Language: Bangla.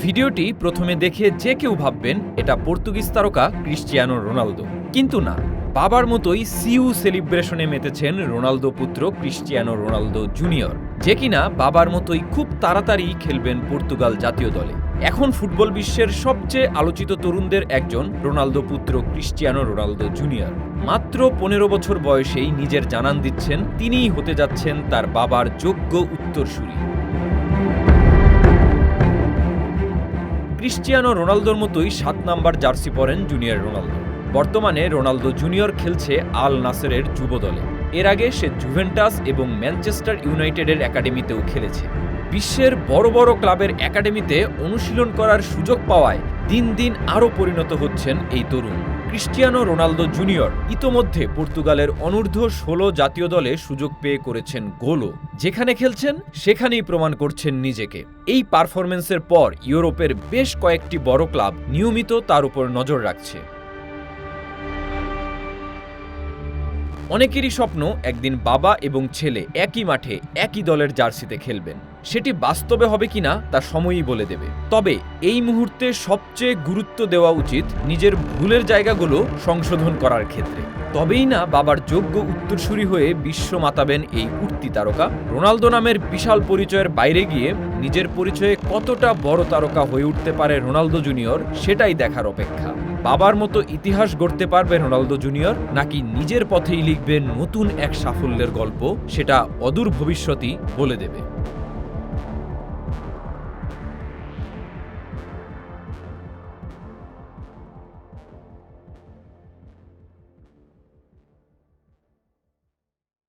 ভিডিওটি প্রথমে দেখে যে কেউ ভাববেন এটা পর্তুগিজ তারকা ক্রিস্টিয়ানো রোনালদো, কিন্তু না। বাবার মতোই সিইউ সেলিব্রেশনে মেতেছেন রোনালদো পুত্র ক্রিস্টিয়ানো রোনালদো জুনিয়র, যে কিনা বাবার মতোই খুব তাড়াতাড়ি খেলবেন পর্তুগাল জাতীয় দলে। এখন ফুটবল বিশ্বের সবচেয়ে আলোচিত তরুণদের একজন রোনালদো পুত্র ক্রিস্টিয়ানো রোনালদো জুনিয়র মাত্র ১৫ বছর বয়সেই নিজের জানান দিচ্ছেন তিনিই হতে যাচ্ছেন তার বাবার যোগ্য উত্তরসূরি। ক্রিস্টিয়ানো রোনালদোর মতোই ৭ নাম্বার জার্সি পরেন জুনিয়র রোনালদো। বর্তমানে রোনালদো জুনিয়র খেলছে আল নাসেরের যুব দলে। এর আগে সে জুভেন্টাস এবং ম্যানচেস্টার ইউনাইটেডের একাডেমিতেও খেলেছে। বিশ্বের বড় বড় ক্লাবের একাডেমিতে অনুশীলন করার সুযোগ পাওয়ায় দিন দিন আরও পরিণত হচ্ছেন এই তরুণ। ক্রিস্টিয়ানো রোনালদো জুনিয়র ইতোমধ্যে পর্তুগালের অনূর্ধ্ব-16 জাতীয় দলে সুযোগ পেয়ে করেছেন গোলও। যেখানে খেলছেন সেখানেই প্রমাণ করছেন নিজেকে। এই পারফরম্যান্সের পর ইউরোপের বেশ কয়েকটি বড় ক্লাব নিয়মিত তার উপর নজর রাখছে। অনেকেরই স্বপ্ন একদিন বাবা এবং ছেলে একই মাঠে একই দলের জার্সিতে খেলবেন। সেটি বাস্তবে হবে কিনা তা সময়ই বলে দেবে। তবে এই মুহূর্তে সবচেয়ে গুরুত্ব দেওয়া উচিত নিজের ভুলের জায়গাগুলো সংশোধন করার ক্ষেত্রে। তবেই না বাবার যোগ্য উত্তরসূরি হয়ে বিশ্ব মাতাবেন এই উঠতি তারকা। রোনালদো নামের বিশাল পরিচয়ের বাইরে গিয়ে নিজের পরিচয়ে কতটা বড় তারকা হয়ে উঠতে পারে রোনালদো জুনিয়র, সেটাই দেখার অপেক্ষা। বাবার মতো ইতিহাস গড়তে পারবে রোনালদো জুনিয়র, নাকি নিজের পথেই লিখবেন নতুন এক সাফল্যের গল্প, সেটা অদূর ভবিষ্যতই বলে দেবে।